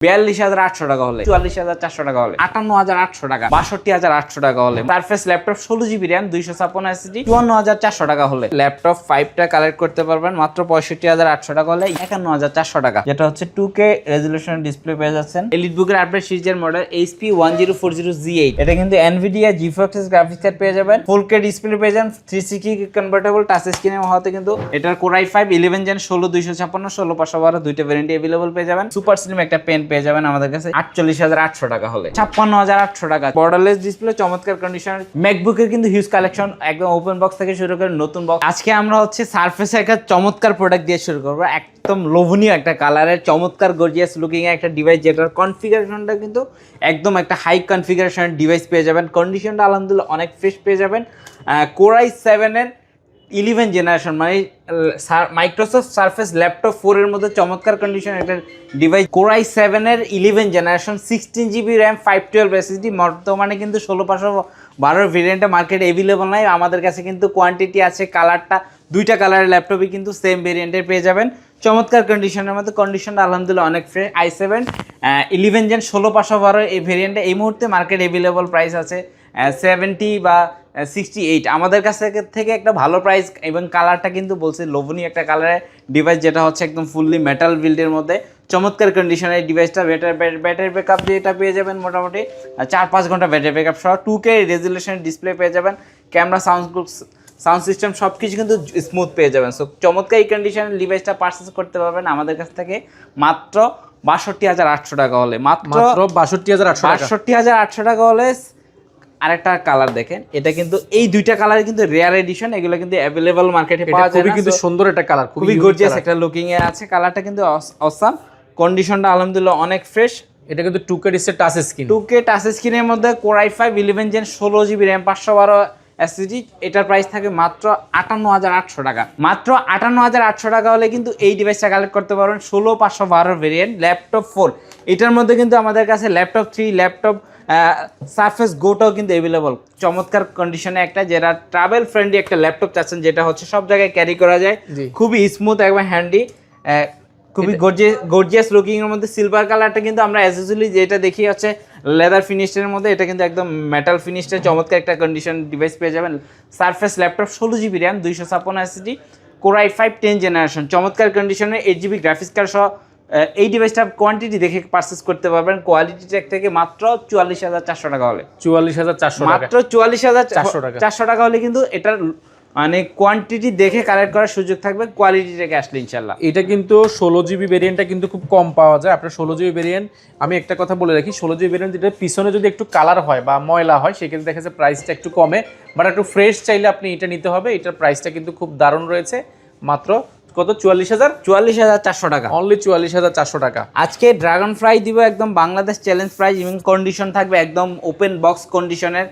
42,800 টাকা হলে, 44,400 টাকা হলে, 58,800 টাকা, 62,800 টাকা হলে, surface laptop 16GB RAM 256 SSD 54,400 টাকা হলে, ল্যাপটপ 5টা কালেক্ট করতে পারবেন মাত্র 65,800 টাকা হলে, 51,400 টাকা, যেটা হচ্ছে 2K রেজোলিউশন ডিসপ্লে পেয়ে যাচ্ছেন। এলিটবুকের আপডেট সিরিজের মডেল HP 1040G8, এটা কিন্তু NVIDIA GeForce গ্রাফিক্স কার্ড পেয়ে যাবেন, 4K ডিসপ্লে পেয়ে যাবেন, 360 কনভার্টেবল টাচ স্ক্রিনে হওয়াতে কিন্তু এটার Core i5 11 Gen 16256 16512 দুইটা ভেরিয়েন্ট अवेलेबल পেয়ে যাবেন। সুপার স্লিম একটা পেন পেয়ে যাবেন আমাদের কাছে 48,800 টাকা হলে, 56,800 টাকা, বর্ডারলেস ডিসপ্লে, চমৎকার কন্ডিশন। ম্যাকবুকের কিন্তু হিউজ কালেকশন, একদম ওপেন বক্স থেকে শুরু করে নতুন বক্স। আজকে আমরা হচ্ছে সারফেসে একটা চমৎকার প্রোডাক্ট দিয়ে শুরু করবো, একদম লোভনীয় একটা কালারের চমৎকার গর্জিয়াস লুকিং একটা ডিভাইস, যেটার কনফিগারেশনটা কিন্তু একদম একটা হাই কনফিগারেশনের ডিভাইস পেয়ে যাবেন। কন্ডিশনটা আলহামদুলিল্লাহ অনেক ফ্রেশ পেয়ে যাবেন। Core i7 এর 11 জেনারেশন, মানে মাইক্রোসফট সারফেস ল্যাপটপ 4 এর মধ্যে চমৎকার কন্ডিশন একটা ডিভাইস। Core i7 এর 11 জেনারেশন, 16GB RAM 512 SSD, বর্তমানে কিন্তু 16512 ভেরিয়েন্টে মার্কেটে अवेलेबल নাই। আমাদের কাছে কিন্তু কোয়ান্টিটি আছে, কালারটা দুইটা কালারের ল্যাপটপই কিন্তু সেম ভেরিয়েন্টের পেয়ে যাবেন চমৎকার কন্ডিশনের মধ্যে। কন্ডিশনটা আলহামদুলিল্লাহ অনেক ফ্রেশ। i7 11 Gen 16512 এই ভেরিয়েন্টে এই মুহূর্তে মার্কেট अवेलेबल প্রাইস আছে 70 বা 68। আমাদের কাছ থেকে একটা ভালো প্রাইস এবং কালারটা কিন্তু বলছে লোভনীয় একটা কালারের ডিভাইস, যেটা হচ্ছে একদম ফুললি মেটাল বিল্ডের মধ্যে চমৎকার কন্ডিশনের ডিভাইসটা। ব্যাটারি ব্যাকআপ যেটা পেয়ে যাবেন মোটামুটি 4-5 ঘন্টা ব্যাটারি ব্যাকআপ সহ, 2K রেজোলিউশনের ডিসপ্লে পেয়ে যাবেন, ক্যামেরা সাউন্ড সিস্টেম সব কিছু কিন্তু স্মুথ পেয়ে যাবেন। সো চমৎকার এই কন্ডিশনের ডিভাইসটা পারচেস করতে পারবেন আমাদের কাছ থেকে মাত্র 62,800 টাকা হলে, মাত্র 62,800 টাকা হলে। আরেকটা কালার দেখেন, এটা কিন্তু এই দুইটা কালার কিন্তু রেয়ার এডিশন, এগুলো কিন্তু अवेलेबल মার্কেটে পাওয়া যায় না। খুবই কিন্তু সুন্দর একটা কালার, খুবই গর্জিয়াস একটা লুকিং এ আছে, কালারটা কিন্তু অসাম। কন্ডিশনটা আলহামদুলিল্লাহ অনেক ফ্রেশ। এটা কিন্তু 2K display touch screen, 2K touch স্ক্রিনের মধ্যে Core i5 11 Gen 16GB RAM 512 SSD, এটার প্রাইস থাকে মাত্র 58,800 টাকা। মাত্র 58,800 টাকা হলে কিন্তু এই ডিভাইসটা কালেক্ট করতে পারবেন 16512 ভেরিয়েন্ট ল্যাপটপ 4। এটার মধ্যে কিন্তু আমাদের কাছে ল্যাপটপ 3, ল্যাপটপ সারফেস গোটাও কিন্তু अवेलेबल চমৎকার কন্ডিশনে একটা, যেটা ট্রাভেল ফ্রেন্ডলি একটা ল্যাপটপ চাচ্ছেন, যেটা হচ্ছে সব জায়গায় ক্যারি করা যায়, খুবই স্মুথ এবং হ্যান্ডি, খুবই গর্জিয়াস লুকিং এর মধ্যে। সিলভার কালারটা কিন্তু আমরা অ্যাজ ইউজুয়ালি যেটা দেখি হচ্ছে লেদার ফিনিশের মধ্যে, এটা কিন্তু একদম মেটাল ফিনিশের চমৎকার একটা কন্ডিশন ডিভাইস পেয়ে যাবেন। Surface laptop 16GB RAM 256 SSD, Core i5 10 generation, চমৎকার কন্ডিশনে 8GB গ্রাফিক্স কার্ড সহ এই ডিভাইসটা কোয়ান্টিটি দেখে পারচেজ করতে পারবেন কোয়ালিটি চেক থেকে মাত্র 44,400 টাকা হলে, 44,400 টাকা, মাত্র 44,400 টাকা হলে কিন্তু এটার মানে কোয়ান্টিটি দেখে কালেক্ট করার সুযোগ থাকবে কোয়ালিটি থেকে আসলে ইনশাল্লাহ। এটা কিন্তু 16GB ভেরিয়েন্টটা কিন্তু খুব কম পাওয়া যায়। আপনার 16GB ভেরিয়েন্ট, আমি একটা কথা বলে রাখি, 16GB ভেরিয়েন্ট যেটা পিছনে যদি একটু কালার হয় বা ময়লা হয় সেক্ষেত্রে দেখা যাচ্ছে প্রাইসটা একটু কমে, বাট একটু ফ্রেশ চাইলে আপনি এটা নিতে হবে। এটার প্রাইসটা কিন্তু খুব দারুণ রয়েছে, মাত্র কত 44,400 টাকা, অনলি 44,400 টাকা। আজকে ড্রাগন ফ্লাই দিব একদম বাংলাদেশ চ্যালেঞ্জ প্রাইস, এবং কন্ডিশন থাকবে একদম ওপেন বক্স কন্ডিশনের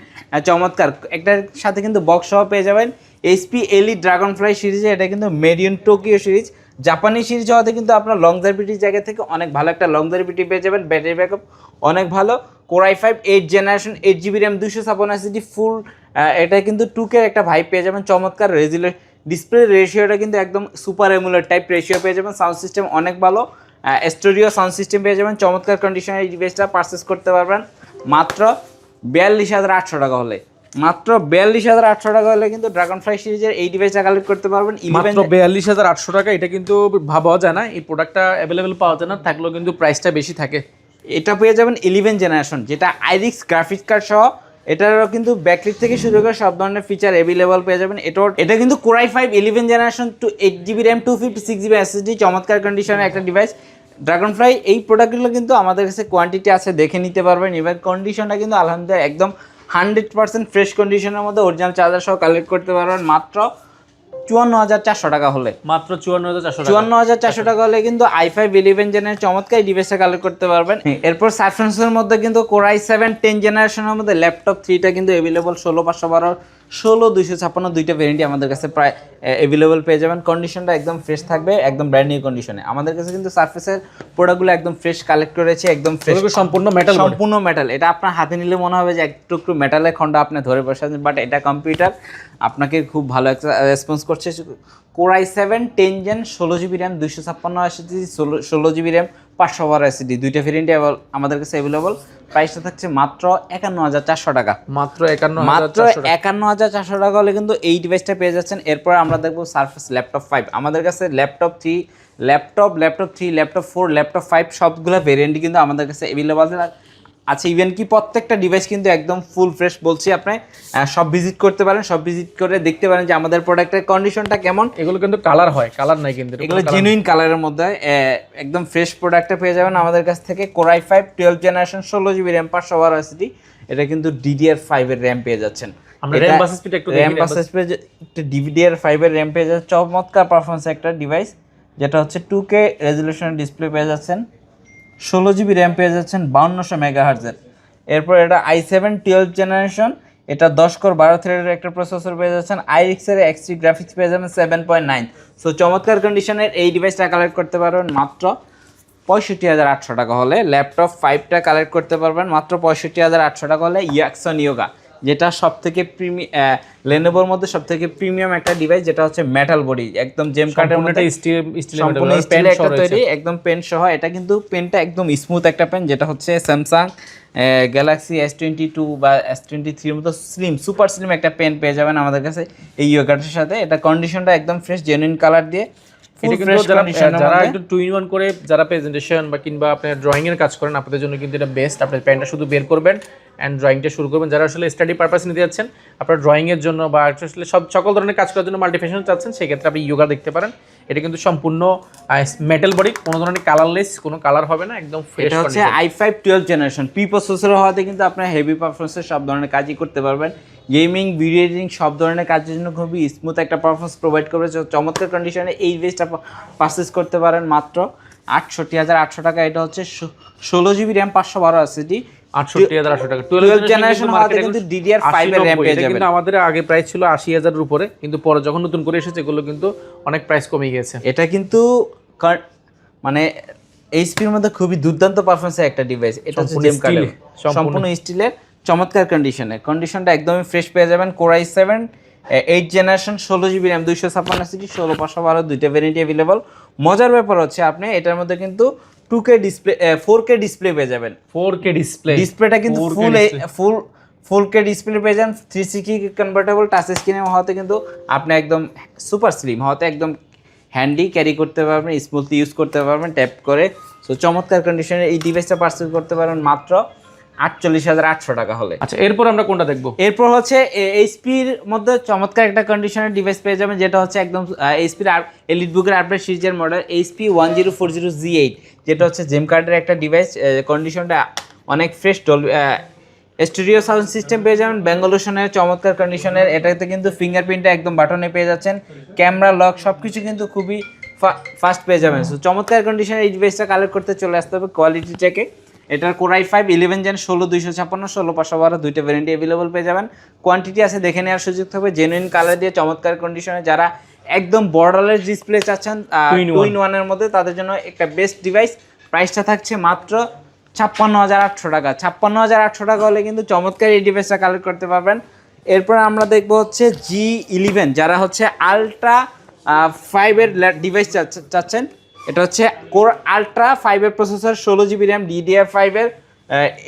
চমৎকার। একটার সাথে কিন্তু বক্স সহ পেয়ে যাবেন HP Elite ড্রাগন ফ্লাই সিরিজে, এটা কিন্তু মেড ইন টোকিও সিরিজ, জাপানি সিরিজ হওয়াতে কিন্তু আপনার লং জার্ভিটির জায়গা থেকে অনেক ভালো একটা লং জার্ভিটি পেয়ে যাবেন। ব্যাটারি ব্যাকআপ অনেক ভালো। Core i5 8 generation 8GB RAM 256 SSD ফুল, এটা কিন্তু 2K একটা ভাইব পেয়ে যাবেন। চমৎকার ডিসপ্লে রেশিওটা কিন্তু একদম সুপার এমুলেট টাইপ রেশিও পেয়ে যাবেন। সাউন্ড সিস্টেম অনেক ভালো, স্টুডিও সাউন্ড সিস্টেম পেয়ে যাবেন। চমৎকার কন্ডিশনে এই ডিভাইসটা পারচেস করতে পারবেন মাত্র 42,800 টাকা হলে, মাত্র 42,800 টাকা হলে কিন্তু ড্রাগন ফ্লাই সিরিজের এই ডিভাইসটা কালেক্ট করতে পারবেন। মাত্র 42,800 টাকা, এটা কিন্তু ভাবা যায় না, এই প্রোডাক্টটা অ্যাভেলেবেল পাওয়া যায় না, থাকলেও কিন্তু প্রাইসটা বেশি থাকে। এটা পেয়ে যাবেন 11 জেনারেশন, যেটা আইরিক্স গ্রাফিক্স কার্ড সহ, এটারও কিন্তু ব্যাকলিট থেকে শুরু করে সব ধরনের ফিচার अवेलेबल পেয়ে যাবেন। এটা কিন্তু Core i5 11 generation 8GB RAM 256GB SSD, চমৎকার কন্ডিশনের একটা ডিভাইস। ড্রাগন ফ্লাই এই প্রোডাক্টগুলো কিন্তু আমাদের কাছে কোয়ান্টিটি আছে, দেখে নিতে পারবেন। এবার কন্ডিশনটা কিন্তু আলহামদুলিল্লাহ একদম 100% ফ্রেশ কন্ডিশনের মধ্যে অরিজিনাল চার্জার সহ কালেক্ট করতে পারবেন মাত্র 54,400 টাকা হলে, মাত্র 54,400 টাকা হলে কিন্তু i5 11 জেনের চমৎকার ডিভাইসটা কালেক্ট করতে পারবেন। এরপর সারফেসের মধ্যে কিন্তু Core i7 10 জেনারেশনের মধ্যে ল্যাপটপ 3টা কিন্তু अवेलेबल 16512 16256 দুইটা ভেরিয়েন্টই আমাদের কাছে প্রায় अवेलेबल পেয়ে যাবেন। কন্ডিশনটা একদম ফ্রেশ থাকবে, একদম ব্র্যান্ড নিউ কন্ডিশনে। আমাদের কাছে কিন্তু সারফেসের প্রোডাক্টগুলো একদম ফ্রেশ কালেক্ট করেছে, একদম ফ্রেশ, সম্পূর্ণ মেটাল। এটা আপনার হাতে নিলে মনে হবে যে একটু মেটালের খন্ড আপনি ধরে বসে আছেন, বাট এটা কম্পিউটার আপনাকে খুব ভালো একটা রেসপন্স করছে। Core i7 10 Gen 16GB RAM 256 SSD 16GB RAM 512 SSD দুইটা ভেরিয়েন্টে আমাদের কাছে अवेलेबल। প্রাইসটা থাকছে মাত্র 51400 টাকা। মাত্র মাত্র 51400 টাকা হলে কিন্তু এই ডিভাইসটা পেয়ে যাচ্ছেন। এরপর আমরা দেখবো সারফেস ল্যাপটপ 5। আমাদের কাছে ল্যাপটপ 3, ল্যাপটপ 3, ল্যাপটপ 4, ল্যাপটপ 5 সবগুলো ভেরিয়েন্টই কিন্তু আমাদের কাছে अवेलेबल আছে। ইভেন কি প্রত্যেকটা ডিভাইস কিন্তু একদম ফুল ফ্রেশ বলছি, আপনি সব ভিজিট করতে পারেন, সব ভিজিট করে দেখতে পারেন যে আমাদের প্রোডাক্টের কন্ডিশনটা কেমন। এগুলো কিন্তু কালার হয়, কালার নাই কিন্তু এগুলো জেনুইন কালারের মধ্যে একদম ফ্রেশ প্রোডাক্টটা পেয়ে যাবেন আমাদের কাছ থেকে। Core i5 12 generation 16GB RAM 512 SSD, এটা কিন্তু DDR5 এর RAM পেয়ে যাচ্ছেন। আমরা RAM বাস স্পিড একটু দেখি। RAM বাস স্পিড একটা DDR5 এর RAM পেয়ে যাচ্ছে, চমৎকার পারফরম্যান্স একটা ডিভাইস, যেটা হচ্ছে 2K রেজোলিউশন ডিসপ্লে পেয়ে যাচ্ছেন, 16GB RAM পেয়ে যাচ্ছেন 5200 MHz এর। এরপর এটা i7 12 জেনারেশন, এটা 10 কোর 12 থ্রেডের একটা প্রসেসর পেয়ে যাচ্ছেন, iRIX এর X3 গ্রাফিক্স পেয়ে যাবেন 7.9। সো চমৎকার কন্ডিশনের এই ডিভাইসটা কালেক্ট করতে পারবেন মাত্র 65800 টাকা হলে। ল্যাপটপ 5টা কালেক্ট করতে পারবেন মাত্র 65800 টাকা হলে। ইয়াকসন ইয়োগা, যেটা সবথেকে লেনোভোর মধ্যে সবথেকে প্রিমিয়াম একটা ডিভাইস, যেটা হচ্ছে মেটাল বডি, একদম জেম কাটের মধ্যে সম্পূর্ণ স্টিলের একটা তৈরি, একদম পেন সহ। এটা কিন্তু পেনটা একদম স্মুথ একটা পেন, যেটা হচ্ছে স্যামসাং গ্যালাক্সি S22 বা S23 এর মতো স্লিম, সুপার স্লিম একটা পেন পেয়ে যাবেন আমাদের কাছে এই ইয়োগাটার সাথে। এটা কন্ডিশনটা একদম ফ্রেশ জেনুইন কালার দিয়ে, এটা কিন্তু যারা একটু 2-in-1 করে যারা প্রেজেন্টেশন বা কিংবা আপনার ড্রয়িং এর কাজ করেন, আপনাদের জন্য কিন্তু এটা বেস্ট। আপনার পেনটা শুধু বের করবেন এন্ড ড্রয়িংটা শুরু করবেন। যারা আসলে স্টাডি পারপাস নিতে যাচ্ছেন, আপনার ড্রয়িং এর জন্য বা আসলে সকল ধরনের কাজ করার জন্য মাল্টিফেশন চাচ্ছেন, সেই ক্ষেত্রে আপনি ইয়োগা দেখতে পারেন। এটা কিন্তু সম্পূর্ণ মেটাল বডি, কোনো ধরনের কালারলেস, কোনো কালার হবে না, একদম ফ্রেশ। এটা হচ্ছে i5 12 জেনারেশন পি প্রসেসর হওয়াতে কিন্তু আপনার হেভি পারফরম্যান্সের সব ধরনের কাজই করতে পারবেন। গেমিং, ভিডিও এডিটিং সব ধরনের কাজের জন্য খুবই স্মুথ একটা পারফরম্যান্স প্রোভাইড করবে। চমৎকার কন্ডিশনে এই ডিভাইসটা পারচেজ করতে পারেন মাত্র 68800 টাকা। এটা হচ্ছে 16GB RAM 512 SSD 68800 টাকা। 12 জেনারেশন হওয়াতে কিন্তু DDR5 এর RAM পেয়ে যাবেন। কিন্তু আমাদের আগে প্রাইস ছিল 80000 এর উপরে, কিন্তু পরে যখন নতুন করে এসেছে এগুলো কিন্তু অনেক প্রাইস কমে গেছে। এটা কিন্তু মানে এইচপির মধ্যে খুবই দুর্দান্ত পারফরম্যান্সের একটা ডিভাইস। এটা হচ্ছে জেম কার্ড, সম্পূর্ণ স্টিলের, চমৎকার কন্ডিশনটা একদমই ফ্রেশ পেয়ে যাবেন। Core i7 8 generation 16GB RAM 256 SSD 16512 দুইটা ভেরিয়েন্ট अवेलेबल। মজার ব্যাপার হচ্ছে আপনি এটার মধ্যে কিন্তু 2K ডিসপ্লে 4K ডিসপ্লে পেয়ে যাবেন। 4K ডিসপ্লেটা কিন্তু ফুল K ডিসপ্লে পেয়ে যান। 360 কনভার্টেবল টাচ স্ক্রিনে হওয়াতে কিন্তু আপনি একদম সুপার স্লিম হওয়াতে একদম হ্যান্ডি ক্যারি করতে পারবেন, স্মুথলি ইউজ করতে পারবেন ট্যাপ করে। সো চমৎকার কন্ডিশনে এই ডিভাইসটা পারচেজ করতে পারবেন মাত্র 48800 টাকা হলে। আচ্ছা, এরপর আমরা কোনটা দেখবো? এরপর হচ্ছে এইচপির মধ্যে চমৎকার একটা কন্ডিশনের ডিভাইস পেয়ে যাবেন, যেটা হচ্ছে একদম এইচপির এলিটবুকের আপডেট সিরিজের মডেল HP 1040G8, যেটা হচ্ছে জেম কার্ডের একটা ডিভাইস। কন্ডিশনটা অনেক ফ্রেশ, স্টুডিও সাউন্ড সিস্টেম পেয়ে যাবেন বেঙ্গলুশনের চমৎকার কন্ডিশনের। এটাতে কিন্তু ফিঙ্গারপ্রিন্টটা একদম বাটনে পেয়ে যাচ্ছেন, ক্যামেরা লক সব কিছু কিন্তু খুবই ফাস্ট পেয়ে যাবেন। সো চমৎকার কন্ডিশনের এই ডিভাইসটা কালেক্ট করতে চলে আসতে হবে কোয়ালিটি চেকে। এটার Core i5 11 Gen 16256 16512 দুইটা ভেরিয়েন্ট अवेलेबल পেয়ে যাবেন। কোয়ান্টিটি আছে, দেখে নেওয়ার সুযোগ থাকবে। জেনুইন কালার দিয়ে চমৎকার কন্ডিশনে যারা একদম বর্ডারলেস ডিসপ্লে চাচ্ছেন 2-in-1 এর মধ্যে, তাদের জন্য একটা বেস্ট ডিভাইস। প্রাইসটা থাকছে মাত্র 56800 টাকা। 56800 টাকা হলে কিন্তু চমৎকার এই ডিভাইসটা কালেক্ট করতে পারবেন। এরপর আমরা দেখবো হচ্ছে G11, যারা হচ্ছে আলট্রা 5 এর ডিভাইস চাচ্ছেন। এটা হচ্ছে Core Ultra 5 এর প্রসেসর, 16GB RAM DDR5 এর।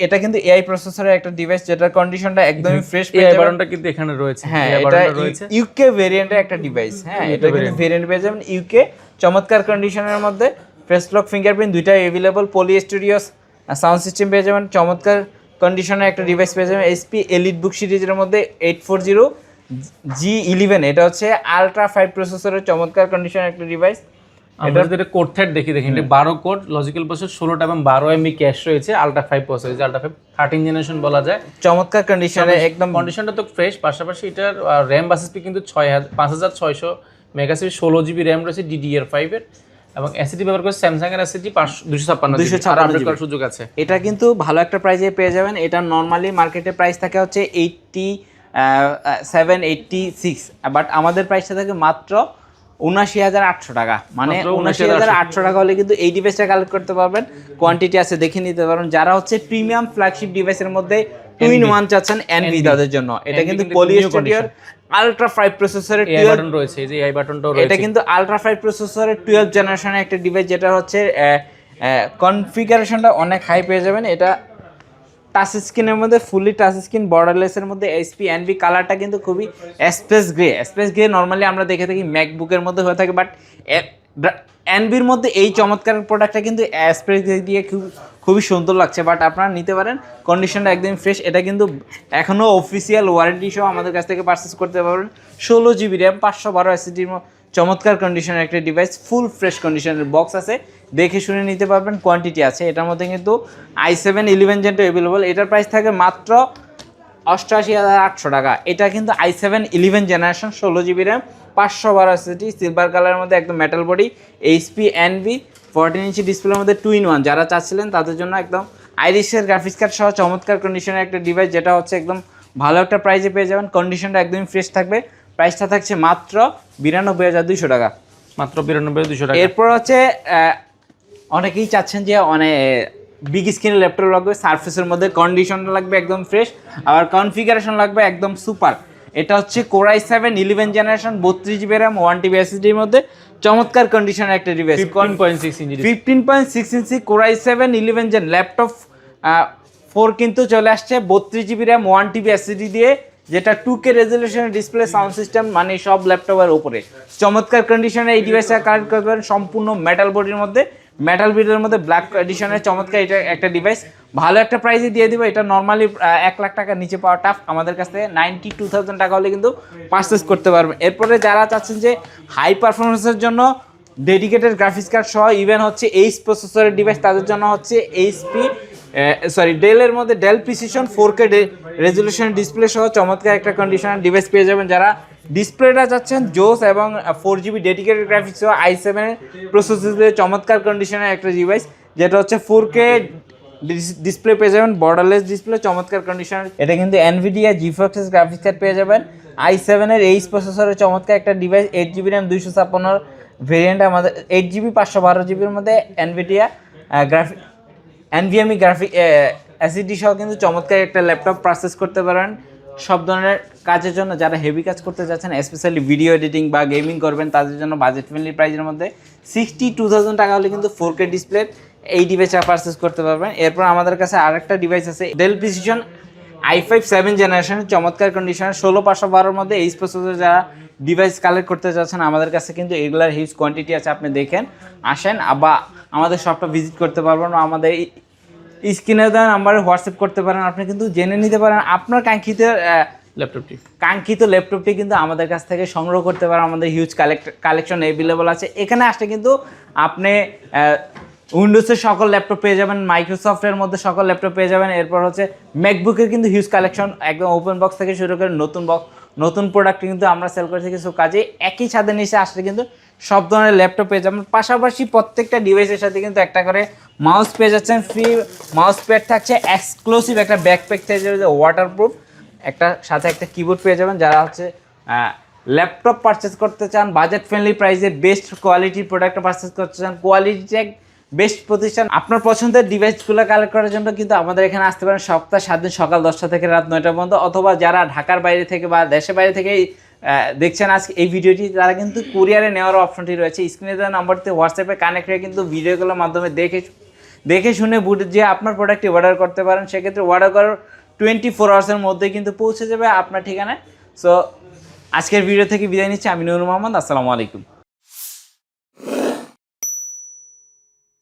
এটা কিন্তু AI প্রসেসরের একটা ডিভাইস, যেটার কন্ডিশনটা একদমই ফ্রেশ পেয়ে যাবেন। এই বাটনটা কিন্তু এখানে রয়েছে। হ্যাঁ, এটা UK ভেরিয়েন্টের একটা ডিভাইস। হ্যাঁ, এটা কিন্তু ভেরিয়েন্ট পেয়ে যাবেন UK, চমৎকার কন্ডিশনের মধ্যে। ফেস লক, ফিঙ্গারপ্রিন্ট দুইটাই अवेलेबल। পলি স্টুডিও সাউন্ড সিস্টেম পেয়ে যাবেন, চমৎকার কন্ডিশনের একটা ডিভাইস পেয়ে যাবেন। HP এলিটবুক সিরিজের মধ্যে 840G11, এটা হচ্ছে আলট্রা 5 প্রসেসরের চমৎকার কন্ডিশনের একটা ডিভাইস। আমরা যদি এটা কোড থ্রেড দেখি, এটা 12 কোড লজিক্যাল প্রসেসর, 16টা এবং 12 MB ক্যাশ রয়েছে। আলট্রা 5 প্রসেসর, আলট্রা 5 13 জেনারেশন বলা যায়। চমৎকার কন্ডিশনে, একদম কন্ডিশনটা তো ফ্রেশ। পাশাপাশি এটার RAM বাস স্পিড কিন্তু 5600 মেগাসিপি, 16GB RAM রয়েছে DDR5 এর, এবং এসএসডি ব্যবহার করে স্যামসাং এর এসএসডি 256 আপডেট করার সুযোগ আছে। এটা কিন্তু ভালো একটা প্রাইসে পেয়ে যাবেন। এটা নরমালি মার্কেটে প্রাইস থাকে হচ্ছে 87-86, বাট আমাদের প্রাইসটা থাকে মাত্র 79800 টাকা। মানে 79800 টাকা হলে কিন্তু এই ডিভাইসটা কালেক্ট করতে পারবেন। কোয়ান্টিটি আছে, দেখে নিতে পারবেন। যারা হচ্ছে প্রিমিয়াম ফ্ল্যাগশিপ ডিভাইসের মধ্যে 2-in-1 চাচ্ছেন এনভি, তাদের জন্য এটা কিন্তু পলি স্টুডিওর আলট্রা 5 প্রসেসরের এআই বাটন রয়েছে, এই যে এআই বাটনটাও রয়েছে। এটা কিন্তু আলট্রা 5 প্রসেসরের 12 জেনারেশনের একটা ডিভাইস, যেটা হচ্ছে কনফিগারেশনটা অনেক হাই পেয়ে যাবেন। এটা টাচ স্ক্রিনের মধ্যে, ফুলি টাচ স্ক্রিন, বর্ডারলেসের মধ্যে, এইচপি এনভি, কালারটা কিন্তু খুবই স্পেস গ্রে নর্মালি আমরা দেখে থাকি ম্যাকবুকের মধ্যে হয়ে থাকে, বাট এনভির মধ্যে এই চমৎকার প্রোডাক্টটা কিন্তু স্পেস গ্রে দিয়ে খুবই সুন্দর লাগছে। বাট আপনারা নিতে পারেন, কন্ডিশনটা একদম ফ্রেশ। এটা কিন্তু এখনও অফিসিয়াল ওয়ারেন্টি সহ আমাদের কাছ থেকে পারচেস করতে পারবেন। 16 জিবি র্যাম, 512 এসএসডির চমৎকার কন্ডিশনের একটা ডিভাইস, ফুল ফ্রেশ কন্ডিশনের বক্স আছে, দেখে শুনে নিতে পারবেন। কোয়ান্টিটি আছে এটার মধ্যে, কিন্তু i7 11 জেনটা অ্যাভেলেবল। এটার প্রাইস থাকে মাত্র 88,800 টাকা। এটা কিন্তু i7 11 generation, 16 GB RAM, 512 SSD, silver কালারের মধ্যে, একদম মেটাল বডি, এইচপি এনভি, 14 ইঞ্চি ডিসপ্লের মধ্যে 2-in-1 যারা চাচ্ছিলেন তাদের জন্য একদম আইরিশের গ্রাফিক্স কার্ড সহ চমৎকার কন্ডিশনের একটা ডিভাইস, যেটা হচ্ছে একদম ভালো একটা প্রাইসে পেয়ে যাবেন। কন্ডিশনটা একদম ফ্রেশ থাকবে। প্রাইসটা থাকছে মাত্র 92,200 টাকা। মাত্র 92,200 টাকা। এরপর হচ্ছে অনেকেই চাচ্ছেন যে অনেক বিগ স্ক্রিনের ল্যাপটপ লাগবে, সারফেসের মধ্যে কন্ডিশনটা লাগবে একদম ফ্রেশ, আবার কনফিগারেশন লাগবে একদম সুপার। এটা হচ্ছে Core i7 11 generation, 32 GB RAM, 1 TB এসএসডির মধ্যে চমৎকার কন্ডিশনের একটা device. 15.6 inch Core i7 11 gen laptop 4 কিন্তু চলে আসছে, 32 জিবি র্যাম, 1 টিবি এসএসডি দিয়ে, যেটা 2K রেজলিউশনের ডিসপ্লে, সাউন্ড সিস্টেম, মানে সব ল্যাপটপের উপরে চমৎকার কন্ডিশনে এই ডিভাইসটা কানেক্ট করবেন। সম্পূর্ণ মেটাল বডির মধ্যে, মেটাল বিটের মধ্যে ব্ল্যাক এডিশনের চমৎকার এটা একটা ডিভাইস, ভালো একটা প্রাইসে দিয়ে দিব। এটা নর্মালি 1 লাখ টাকার নিচে পাওয়া টাফ, আমাদের কাছ থেকে 92,000 টাকা হলে কিন্তু পারচেস করতে পারবেন। এরপরে যারা চাচ্ছেন যে হাই পারফরমেন্সের জন্য ডেডিকেটেড গ্রাফিক্স কার্ড সহ ইভেন হচ্ছে এইচ প্রসেসরের ডিভাইস, তাদের জন্য হচ্ছে ডেলের মধ্যে del precision 4K resolution display সহ চমৎকার একটা কন্ডিশনার ডিভাইস পেয়ে যাবেন। যারা ডিসপ্লেটা চাচ্ছেন জোস এবং 4 জিবি ডেডিকেটেড গ্রাফিক্স সহ i7 প্রসেসর দিয়ে চমৎকার কন্ডিশনের একটা ডিভাইস, যেটা হচ্ছে 4K ডিসপ্লে পেয়ে যাবেন, বর্ডারলেস ডিসপ্লে, চমৎকার কন্ডিশনার। এটা কিন্তু এনভিডিয়া জিফক্স গ্রাফিক্স কার্ড পেয়ে যাবেন। i7 এর এইচ প্রসেসরের চমৎকার একটা ডিভাইস, 8 জিবি র্যাম, 256 ভেরিয়েন্ট, আমাদের 8 জিবি 512 জিবির মধ্যে এনভিডিয়া NVMe গ্রাফিক এসএসডি সহ কিন্তু চমৎকার একটা ল্যাপটপ পারচেস করতে পারেন সব ধরনের কাজের জন্য। যারা হেভি কাজ করতে যাচ্ছেন, স্পেশালি ভিডিও এডিটিং বা গেমিং করবেন, তাদের জন্য বাজেট ফ্রেন্ডলি প্রাইসের মধ্যে 62,000 টাকা হলে কিন্তু 4K ডিসপ্লে এই ডিভাইসটা পারচেস করতে পারবেন। এরপর আমাদের কাছে আরেকটা ডিভাইস আছে, ডেল প্রিসিশন i5 7 জেনারেশনের চমৎকার কন্ডিশনের 16512 মধ্যে এইচ প্রসেসর যারা ডিভাইস কালেক্ট করতে চাচ্ছেন, আমাদের কাছে কিন্তু এগুলার হিউজ কোয়ান্টিটি আছে। আপনি দেখেন, আসেন, বা আমাদের শপটা ভিজিট করতে পারবেন, আমাদের স্ক্রিনে দেওয়া নাম্বারে হোয়াটসঅ্যাপ করতে পারেন। আপনি কিন্তু জেনে নিতে পারেন আপনার কাঙ্ক্ষিত ল্যাপটপটি কিন্তু আমাদের কাছ থেকে সংগ্রহ করতে পারেন। আমাদের হিউজ কালেকশন অ্যাভেলেবল আছে। এখানে আসলে কিন্তু আপনি উইন্ডোজের সকল ল্যাপটপ পেয়ে যাবেন, মাইক্রোসফটের মধ্যে সকল ল্যাপটপ পেয়ে যাবেন। এরপর হচ্ছে ম্যাকবুকের কিন্তু হিউজ কালেকশন, একদম ওপেন বক্স থেকে শুরু করে নতুন প্রোডাক্ট কিন্তু আমরা সেল করে থাকি। সো কাজে একই ছাদের নিচে আসলে কিন্তু সব ধরনের ল্যাপটপ পেয়ে যাবেন। পাশাপাশি প্রত্যেকটা ডিভাইসের সাথে কিন্তু একটা করে মাউস পেয়ে যাচ্ছেন, ফ্রি মাউস প্যাড থাকছে, এক্সক্লুসিভ একটা ব্যাকপ্যাক থাকছে ওয়াটারপ্রুফ, একটা সাথে একটা কিবোর্ড পেয়ে যাবেন। যারা হচ্ছে ল্যাপটপ পারচেস করতে চান বাজেট ফ্রেন্ডলি প্রাইসে, বেস্ট কোয়ালিটির প্রোডাক্ট পারচেস করতে চান, কোয়ালিটি চেক বেস্ট প্রতিষ্ঠান, আপনার পছন্দের ডিভাইসগুলো কালেক্ট করার জন্য কিন্তু আমাদের এখানে আসতে পারেন সপ্তাহে 7 দিন, সকাল 10টা থেকে রাত 9টা পর্যন্ত। অথবা যারা ঢাকার বাইরে থেকে বা দেশের বাইরে থেকে দেখছেন আজকে এই ভিডিওটি, তারা কিন্তু কুরিয়ারে নেওয়ার অপশনটি রয়েছে। স্ক্রিনে দেওয়া নাম্বারতে হোয়াটসঅ্যাপে কানেক্ট হয়ে কিন্তু ভিডিওগুলোর মাধ্যমে দেখে শুনে যে আপনার প্রোডাক্টটি অর্ডার করতে পারেন। সেক্ষেত্রে অর্ডার করার 24 আওয়ার্সের মধ্যে কিন্তু পৌঁছে যাবে আপনার ঠিকানায়। সো আজকের ভিডিও থেকে বিদায় নিচ্ছি, আমি নূর মোহাম্মদ। আসসালামু আলাইকুম।